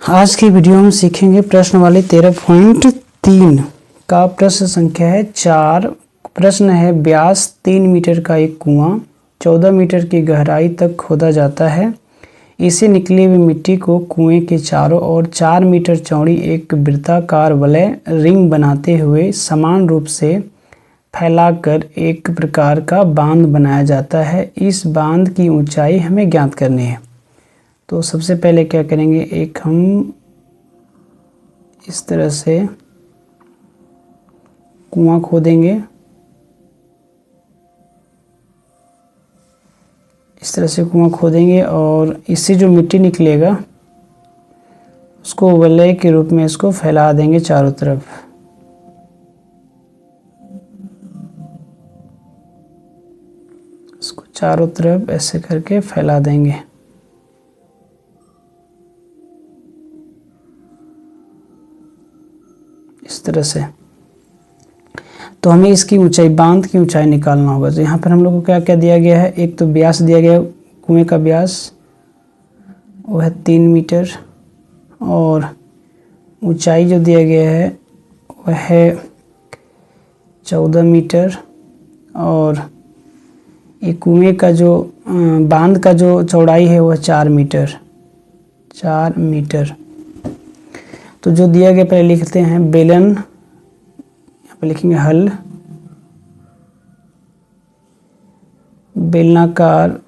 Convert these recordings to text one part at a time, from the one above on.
आज की वीडियो हम सीखेंगे प्रश्न वाले 13.3 का प्रश्न संख्या है 4। प्रश्न है व्यास 3 मीटर का एक कुआं 14 मीटर की गहराई तक खोदा जाता है। इसे निकली हुई मिट्टी को कुएं के चारों ओर 4 मीटर चौड़ी एक वृत्ताकार वलय रिंग बनाते हुए समान रूप से फैलाकर एक प्रकार का बांध बनाया जाता है। इस बांध की ऊंचाई हमें ज्ञात करनी है। तो सबसे पहले क्या करेंगे, एक हम इस तरह से कुआं खोदेंगे। इस तरह से कुआं खोदेंगे और इससे जो मिट्टी निकलेगा उसको वलय के रूप में इसको फैला देंगे चारों तरफ। इसको चारों तरफ ऐसे करके फैला देंगे। इस तरह से तो हमें इसकी ऊंचाई, बांध की ऊंचाई निकालना होगा। तो यहाँ पर हम लोग को क्या क्या दिया गया है, एक तो व्यास दिया गया है, कुएं का व्यास वो है 3 मीटर और ऊंचाई जो दिया गया है वह है 14 मीटर और ये कुएं का जो बांध का जो चौड़ाई है वह 4 मीटर। तो जो दिया गया पहले लिखते हैं बेलन, यहाँ पे लिखेंगे हल, बेलनाकार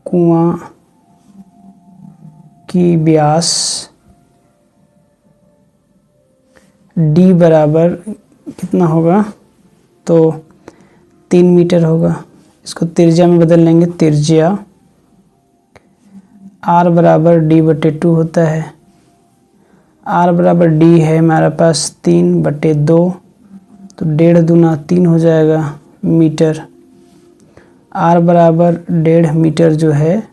कुआं की व्यास D बराबर कितना होगा, तो 3 मीटर होगा। इसको त्रिज्या में बदल लेंगे, त्रिज्या R बराबर D/2 होता है। R बराबर D है हमारे पास 3/2, तो 1.5 दूना 3 हो जाएगा मीटर। R बराबर 1.5 मीटर जो है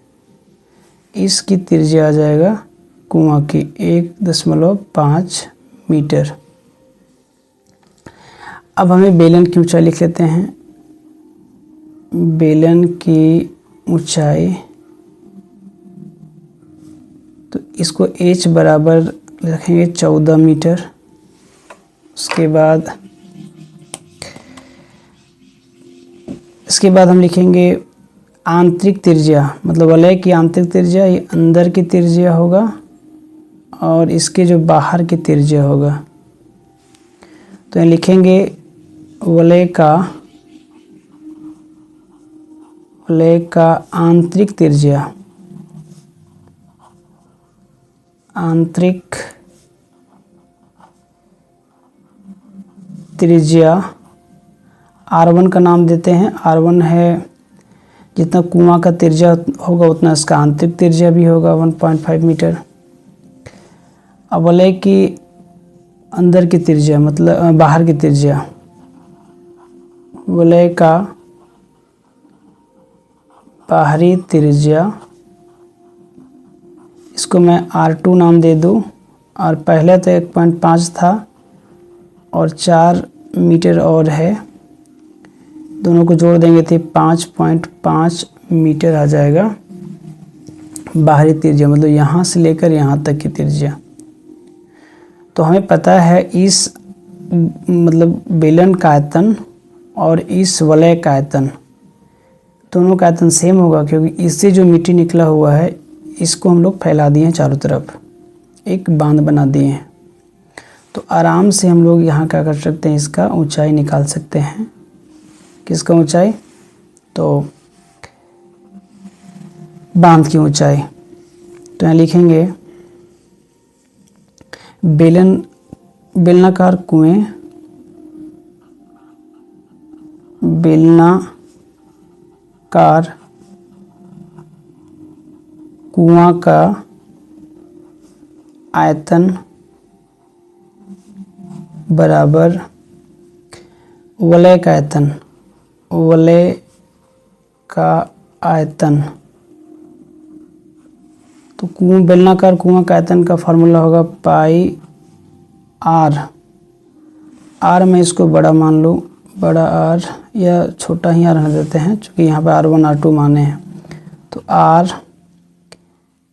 इसकी त्रिज्या आ जाएगा कुआं की 1.5 मीटर। अब हमें बेलन की ऊंचाई लिख लेते हैं। बेलन की ऊंचाई, तो इसको H बराबर रखेंगे 14 मीटर। इसके बाद हम लिखेंगे आंतरिक त्रिज्या, मतलब वलय की आंतरिक त्रिज्या, ये अंदर की त्रिज्या होगा और इसके जो बाहर की त्रिज्या होगा। तो यहाँ लिखेंगे वलय का आंतरिक त्रिज्या R1 का नाम देते हैं। R1 है जितना कुआं का त्रिज्या होगा उतना इसका आंतरिक त्रिज्या भी होगा 1.5 मीटर। अब वलय की अंदर की त्रिज्या मतलब बाहर की त्रिज्या, वलय का बाहरी त्रिज्या, इसको मैं R2 नाम दे दूँ। और पहले तो 1.5 था और 4 मीटर और है, दोनों को जोड़ देंगे तो 5.5 मीटर आ जाएगा बाहरी त्रिज्या, मतलब यहाँ से लेकर यहाँ तक की त्रिज्या। तो हमें पता है इस मतलब बेलन का आयतन और इस वलय का आयतन, दोनों का आयतन सेम होगा, क्योंकि इससे जो मिट्टी निकला हुआ है इसको हम लोग फैला दिए हैं चारों तरफ, एक बांध बना दिए हैं। तो आराम से हम लोग यहाँ क्या कर सकते हैं, इसका ऊंचाई निकाल सकते हैं। किसका ऊंचाई, तो बांध की ऊंचाई। तो यहाँ लिखेंगे बेलनाकार कुएं, बेलनाकार कुआं का आयतन बराबर वलय का आयतन। तो बेलनाकार कुआं का आयतन का फार्मूला होगा पाई R। में इसको बड़ा मान लो, बड़ा आर या छोटा ही आर रहने देते हैं, क्योंकि यहाँ पे R1 R2 माने हैं। तो आर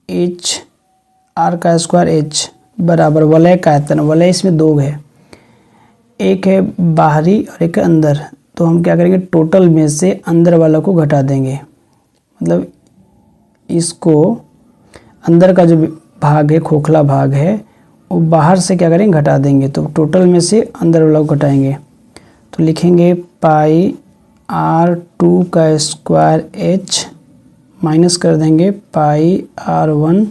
एच, आर का स्क्वायर एच बराबर वलय का आयतन, वलय इसमें दो है, एक है बाहरी और एक है अंदर। तो हम क्या करेंगे, टोटल में से अंदर वाला को घटा देंगे, मतलब इसको अंदर का जो भाग है, खोखला भाग है, वो बाहर से क्या करेंगे, घटा देंगे। तो टोटल में से अंदर वाला को घटाएंगे, तो लिखेंगे पाई R2 का स्क्वायर एच माइनस कर देंगे पाई R1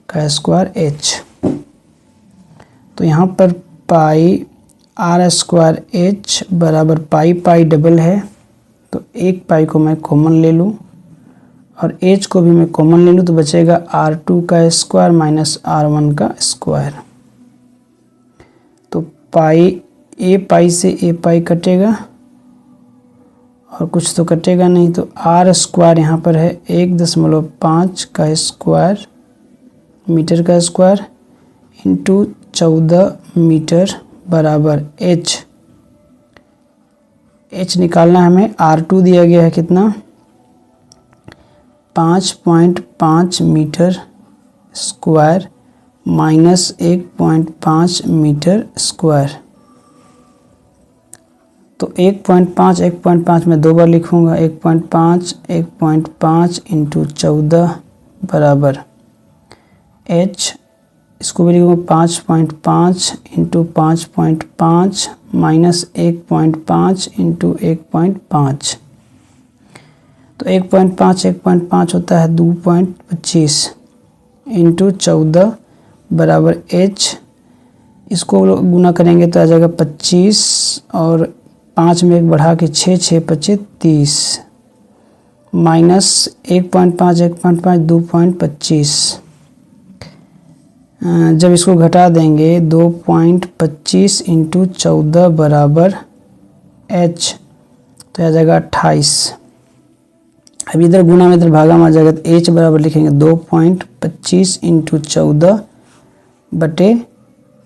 का स्क्वायर एच। तो यहाँ पर पाई आर स्क्वायर एच बराबर पाई, पाई डबल है, तो एक पाई को मैं कॉमन ले लूँ और एच को भी मैं कॉमन ले लूँ, तो बचेगा R2 का स्क्वायर माइनस R1 का स्क्वायर। तो पाई, ए पाई से ए पाई कटेगा और कुछ तो कटेगा नहीं, तो आर स्क्वायर यहाँ पर है 1.5 का स्क्वायर मीटर का स्क्वायर इंटू 14 मीटर बराबर एच। एच निकालना है हमें, R2 दिया गया है कितना, 5.5 metre square minus 1.5 metre square. तो 1.5 में 2 बार लिखूँगा, 1.5 इंटू 14 बराबर एच, इसको भी लिखूँगा 5.5 इंटू 5.5 माइनस 1.5 इंटू 1.5। तो 1.5 होता है 2.25 इंटू 14 बराबर एच। इसको गुना करेंगे तो आ जाएगा 25 और 5 में 1 बढ़ा के 6, 6 25 30 माइनस 1.5 2.25। जब इसको घटा देंगे 2.25 इंटू 14 बराबर एच, तो आ जाएगा 28। अब इधर गुना में इधर भागा में आ जाएगा, तो एच बराबर लिखेंगे 2.25 इंटू 14 बटे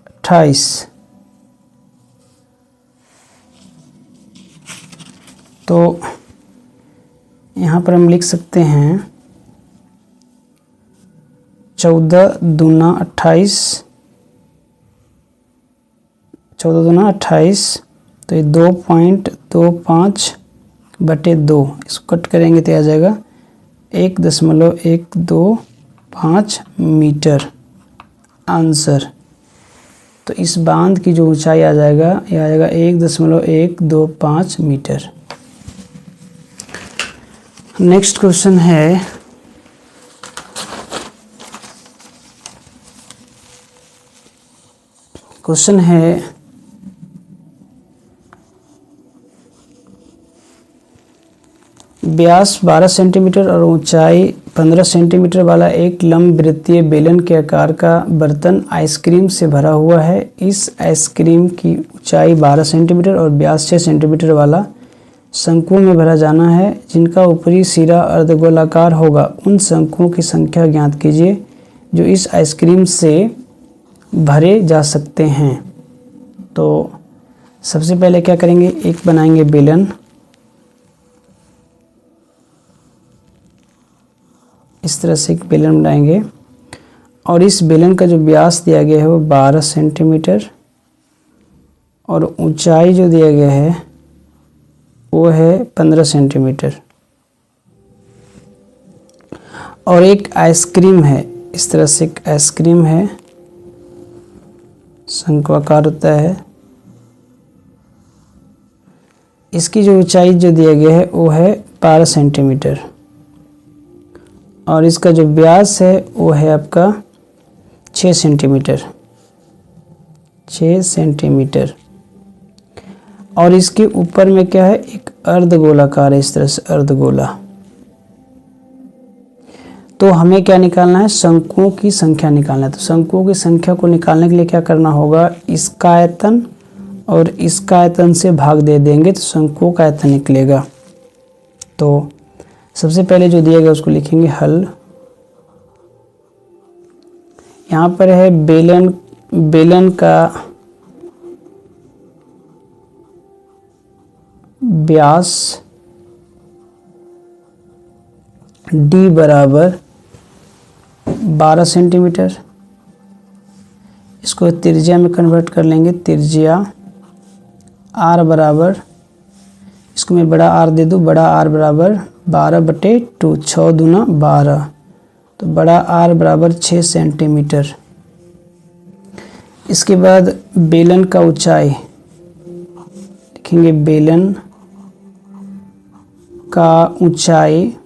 28। तो यहाँ पर हम लिख सकते हैं 14 दूना 28, 14 दूना 28, तो ये 2.25 बटे 2, इसको कट करेंगे तो आ जाएगा 1.125 मीटर आंसर। तो इस बांध की जो ऊंचाई आ जाएगा, ये आ जाएगा 1.125 मीटर। नेक्स्ट क्वेश्चन है व्यास 12 सेंटीमीटर और ऊंचाई 15 सेंटीमीटर वाला एक लंब वृत्तीय बेलन के आकार का बर्तन आइसक्रीम से भरा हुआ है। इस आइसक्रीम की ऊंचाई 12 सेंटीमीटर और व्यास 6 सेंटीमीटर वाला शंकुओं में भरा जाना है, जिनका ऊपरी सिरा अर्धगोलाकार होगा। उन शंकुओं की संख्या ज्ञात कीजिए जो इस आइसक्रीम से भरे जा सकते हैं। तो सबसे पहले क्या करेंगे, एक बनाएंगे बेलन, इस तरह से एक बेलन बनाएंगे और इस बेलन का जो व्यास दिया गया है वो 12 सेंटीमीटर और ऊंचाई जो दिया गया है वो है 15 सेंटीमीटर। और एक आइसक्रीम है, इस तरह से एक आइसक्रीम है, शंक्वाकार होता है। इसकी जो ऊंचाई जो दिया गया है वो है 12 सेंटीमीटर और इसका जो व्यास है वो है आपका 6 सेंटीमीटर, 6 सेंटीमीटर। और इसके ऊपर में क्या है, एक अर्धगोलाकार है, इस तरह से अर्धगोला। तो हमें क्या निकालना है, शंकुओं की संख्या निकालना है। तो शंकुओं की संख्या को निकालने के लिए क्या करना होगा, इसका आयतन और इसका आयतन से भाग दे देंगे तो शंकुओं का आयतन निकलेगा। तो सबसे पहले जो दिया गया उसको लिखेंगे हल। यहाँ पर है बेलन का व्यास d बराबर 12 सेंटीमीटर। इसको त्रिज्या में कन्वर्ट कर लेंगे। त्रिज्या r बराबर, इसको मैं बड़ा R दे दूँ, बड़ा R बराबर 12/2, 6 दूना 12, तो बड़ा R बराबर 6 सेंटीमीटर। इसके बाद बेलन का ऊंचाई लिखेंगे। बेलन का ऊंचाई,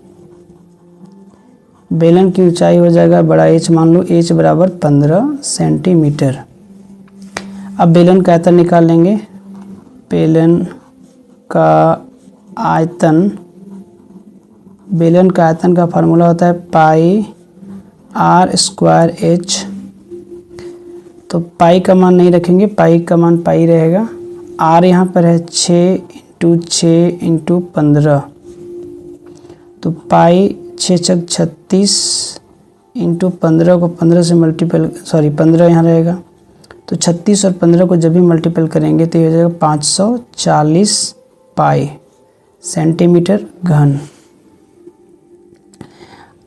बेलन की ऊंचाई हो जाएगा बड़ा H, मान लो H बराबर 15 सेंटीमीटर। अब बेलन का आयतन निकाल लेंगे। बेलन का आयतन, बेलन का आयतन का फार्मूला होता है पाई r² h। तो पाई का मान नहीं रखेंगे, पाई का मान पाई रहेगा। r यहाँ पर है 6 × 6 × 15, तो पाई 6 × 36 × 15 को 15 से मल्टीपल, 15 यहाँ रहेगा, तो 36 और 15 को जब भी मल्टीपल करेंगे तो ये हो जाएगा 540 पाई सेंटीमीटर घन।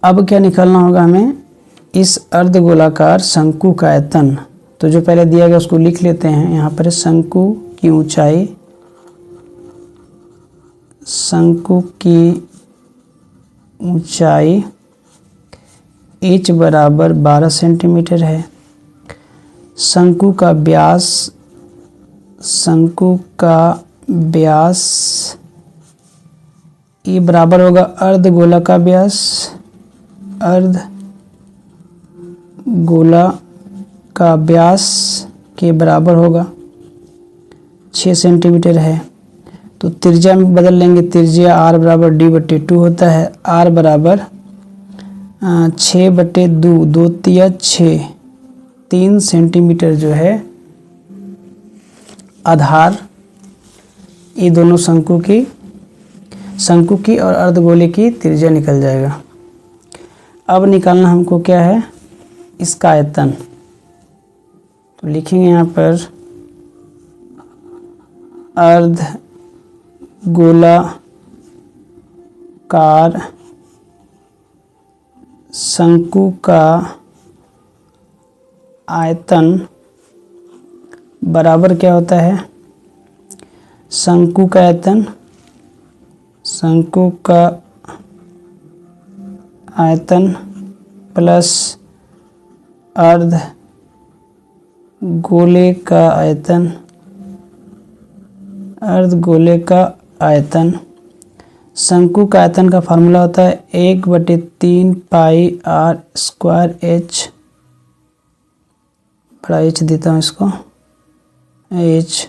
अब क्या निकालना होगा हमें, इस अर्धगोलाकार शंकु का आयतन। तो जो पहले दिया गया उसको लिख लेते हैं। यहाँ पर शंकु की ऊंचाई, शंकु की ऊंचाई h बराबर 12 सेंटीमीटर है। शंकु का व्यास, शंकु का व्यास ये बराबर होगा अर्धगोला का व्यास, अर्धगोला का व्यास के बराबर होगा 6 सेंटीमीटर है। तो त्रिज्या में बदल लेंगे। त्रिज्या r बराबर d/2 होता है। r बराबर 6/2, 2 तिया 6, 3 सेंटीमीटर जो है आधार, ये दोनों शंकु की और अर्धगोले की त्रिज्या निकल जाएगा। अब निकालना हमको क्या है, इसका आयतन। तो लिखेंगे यहाँ पर अर्धगोलाकार शंकु का आयतन बराबर क्या होता है, शंकु का आयतन, शंकु का आयतन प्लस अर्धगोले का आयतन, अर्धगोले का आयतन। शंकु का आयतन का फार्मूला होता है 1/3 पाई r² h, बड़ा h देता हूँ इसको h,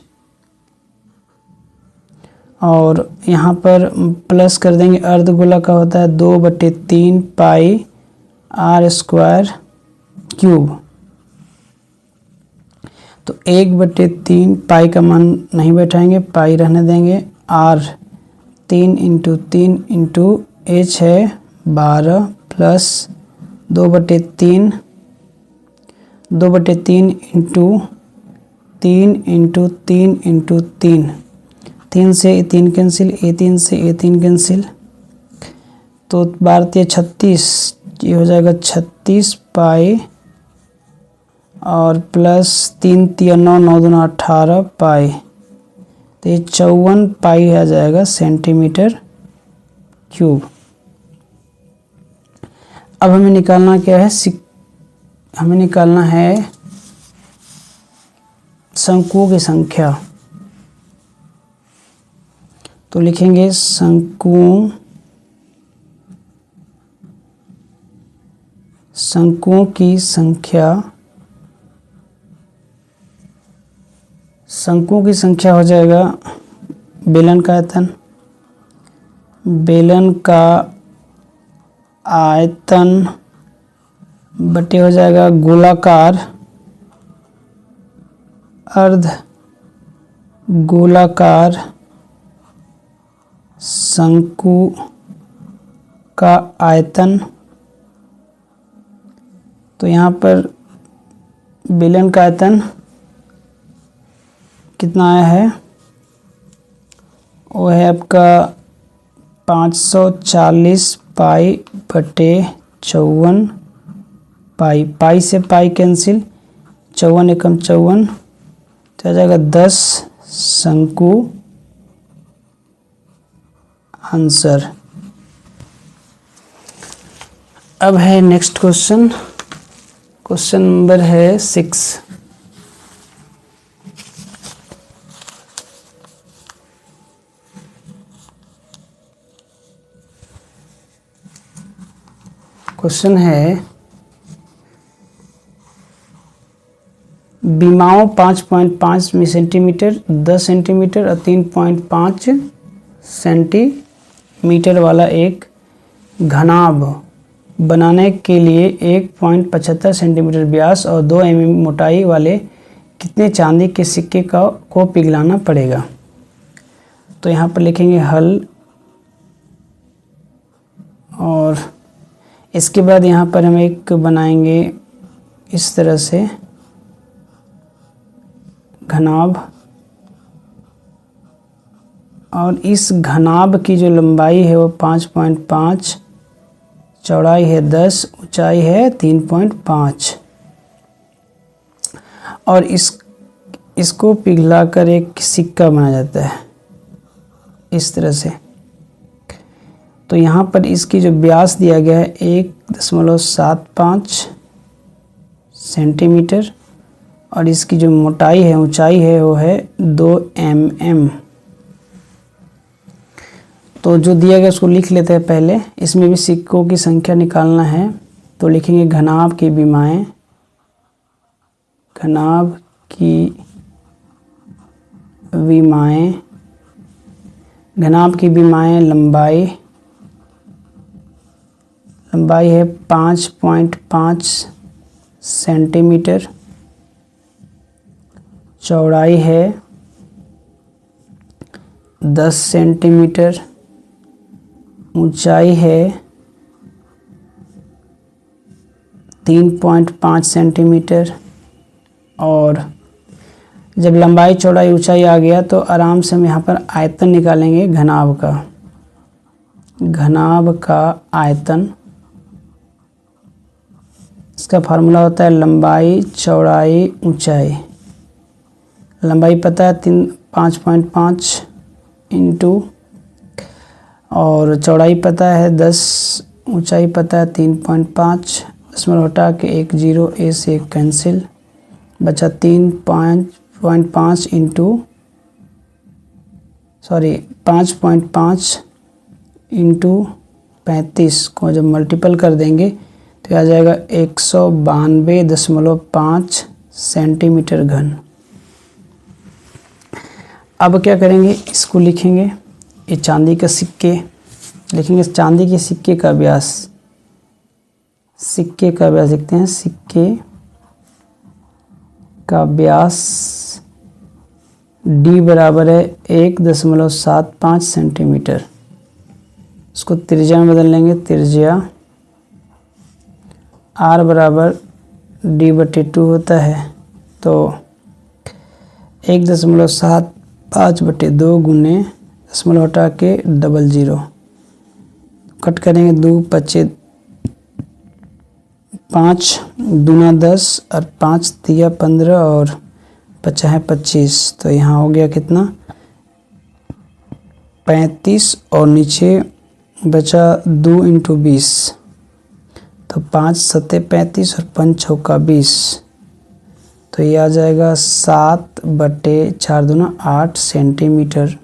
और यहाँ पर प्लस कर देंगे। अर्धगोला का होता है 2/3 पाई r², तो 1/3 पाई का मान नहीं बैठाएंगे, पाई रहने देंगे। r 3 × 3 × h है 12 प्लस 2/3 × 3 × 3 × 3, 3 से 3 कैंसिल, A3 से A3 कैंसिल, तो 12 × 36, ये हो जाएगा 36 पाई, और प्लस 3 × 9, 9 × 2 = 18 पाई, तो ये 54 पाई आ जाएगा सेंटीमीटर क्यूब। अब हमें निकालना क्या है, हमें निकालना है शंकुओं की संख्या। तो लिखेंगे शंकुओं की संख्या, शंकुओं की संख्या हो जाएगा बेलन का आयतन, बेलन का आयतन बटे हो जाएगा गोलाकार, अर्धगोलाकार शंकु का आयतन। तो यहाँ पर बेलन का आयतन कितना आया है, वो है आपका 540 पाई बटे 54 पाई। पाई से पाई कैंसिल, 54 एकम 54, तो आ जाएगा 10 शंकु। आंसर। अब है नेक्स्ट क्वेश्चन, क्वेश्चन नंबर है 6। क्वेश्चन है विमाओं 5.5 सेंटीमीटर, 10 सेंटीमीटर और 3.5 सेंटीमीटर वाला एक घनाभ बनाने के लिए 1.75 सेंटीमीटर व्यास और 2 mm मोटाई वाले कितने चांदी के सिक्के को पिघलाना पड़ेगा। तो यहाँ पर लिखेंगे हल, और इसके बाद यहाँ पर हम एक बनाएंगे इस तरह से घनाभ, और इस घनाभ की जो लंबाई है वो 5.5, चौड़ाई है 10, ऊंचाई है 3.5, और इसको पिघलाकर एक सिक्का बनाया जाता है इस तरह से। तो यहाँ पर इसकी जो व्यास दिया गया है 1.75 सेंटीमीटर, और इसकी जो मोटाई है, ऊंचाई है, वो है 2 mm। तो जो दिया गया उसको लिख लेते हैं पहले। इसमें भी सिक्कों की संख्या निकालना है, तो लिखेंगे घनाभ की विमाएं, घनाभ की विमाएं, घनाभ की विमाएं लंबाई है 5.5 सेंटीमीटर, चौड़ाई है 10 सेंटीमीटर, ऊंचाई है 3.5 सेंटीमीटर। और जब लंबाई चौड़ाई ऊंचाई आ गया तो आराम से हम यहाँ पर आयतन निकालेंगे घनाभ का। घनाभ का आयतन, इसका फार्मूला होता है लंबाई चौड़ाई ऊंचाई। लंबाई पता है 5.5 इंटू, और चौड़ाई पता है 10, ऊंचाई पता है 3.5, दशमलव हटा के 1 0, ए से 1 कैंसिल, बचा 3.5 इंटू 5.5 इंटू 35 को जब मल्टीपल कर देंगे तो आ जाएगा 192.5 सेंटीमीटर घन। अब क्या करेंगे, इसको लिखेंगे, ये चांदी का सिक्के लिखेंगे। चांदी के सिक्के का व्यास, सिक्के का व्यास लिखते हैं, सिक्के का व्यास D बराबर है 1.75 सेंटीमीटर। इसको त्रिज्या में बदल लेंगे, त्रिज्या R बराबर D/2 होता है, तो 1.75/2 गुने दशमलव हटा के 00, कट करेंगे 2 5 5 दूना 10 और 5 तिया 15 और 5 है 25। तो यहाँ हो गया कितना 35, और नीचे बचा 2 इंटू 20, तो 5 7 35 और 5 6 20, तो ये आ जाएगा 7/4 दूना 8 सेंटीमीटर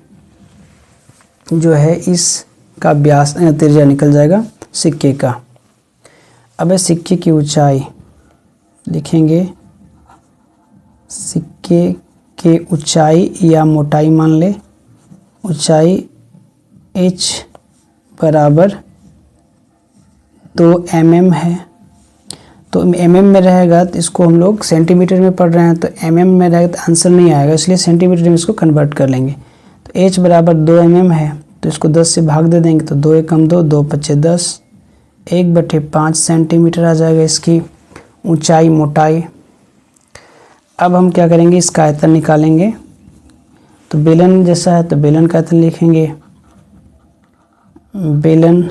जो है इसका व्यास त्रिज्या निकल जाएगा सिक्के का। अब है सिक्के की ऊंचाई, लिखेंगे सिक्के के ऊंचाई या मोटाई मान ले, ऊंचाई h बराबर 2 mm है। तो mm में रहेगा तो इसको हम लोग सेंटीमीटर में पढ़ रहे हैं, तो mm में रहेगा तो आंसर नहीं आएगा, इसलिए सेंटीमीटर में इसको कन्वर्ट कर लेंगे। तो h बराबर 2 mm है, तो इसको 10 से भाग दे देंगे, तो 2 एकम 2, 2 5 10, 1/5 सेंटीमीटर आ जाएगा इसकी ऊंचाई मोटाई। अब हम क्या करेंगे, इसका आयतन निकालेंगे। तो बेलन जैसा है तो बेलन का आयतन लिखेंगे, बेलन,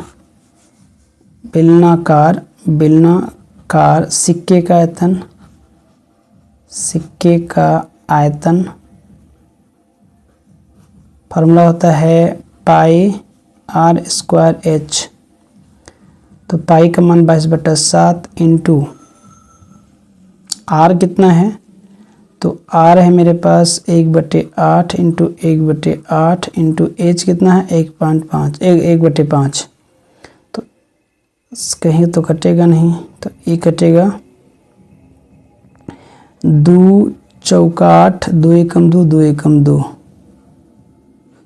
बेलनाकार, बेलनाकार सिक्के का आयतन, सिक्के का आयतन फार्मूला होता है पाई आर स्क्वायर एच। तो पाई का मान 22/7 इंटू आर कितना है, तो आर है मेरे पास 1/8 इंटू 1/8 इंटू एच कितना है 1/5। तो कहीं तो कटेगा नहीं, तो ये कटेगा 2 चौका 8, 2 एकम 2, 2 एकम 2,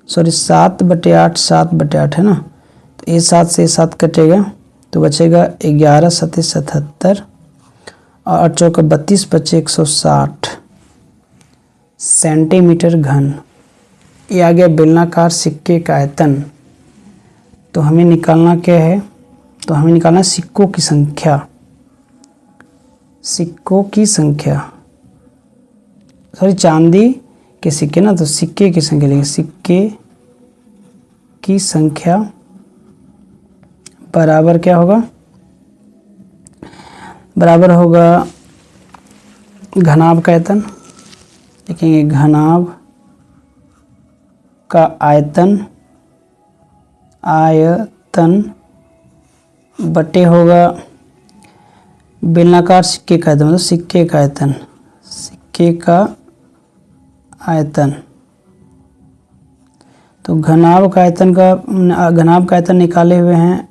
सॉरी 7/8, 7/8 है ना। तो ये 7 से 7 कटेगा तो बचेगा 11 7 77 और 8 चौका 32 बचे 160 सेंटीमीटर घन। ये आ गया बेलनाकार सिक्के का आयतन। तो हमें निकालना क्या है, तो हमें निकालना सिक्कों की संख्या, सिक्कों की संख्या, सॉरी चांदी के सिक्के ना, तो सिक्के की संख्या लेंगे, सिक्के की संख्या बराबर क्या होगा, बराबर होगा घनाभ का आयतन, लिखेंगे घनाभ का आयतन, आयतन बटे होगा बेलनाकार सिक्के का आयतन, मतलब सिक्के का आयतन, सिक्के का आयतन। तो घनाभ का आयतन का, घनाभ का आयतन निकाले हुए हैं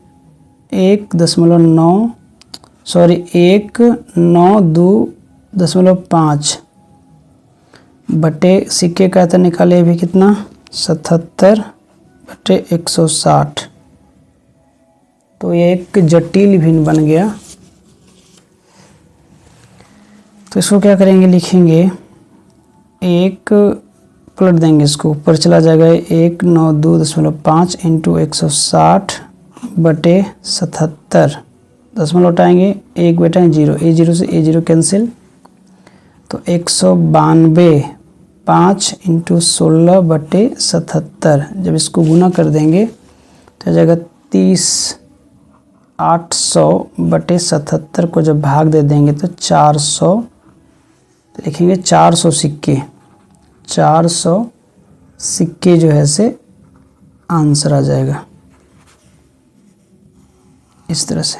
1.9, सॉरी 192.5 बटे सिक्के का आयतन निकाले भी कितना 77/160। तो ये एक जटिल भिन्न बन गया। तो इसको क्या करेंगे, लिखेंगे एक पलट देंगे, इसको ऊपर चला जाएगा 192.5 इंटू 160/77, दशमलव उठाएंगे 1 बेटा 0, A0 से A0 कैंसिल, तो 192 5 इंटू 16/77। जब इसको गुना कर देंगे तो आ जाएगा 30, 800/77 को जब भाग दे देंगे तो 400, लिखेंगे 400 सिक्के, 400 सिक्के जो है से आंसर आ जाएगा इस तरह से।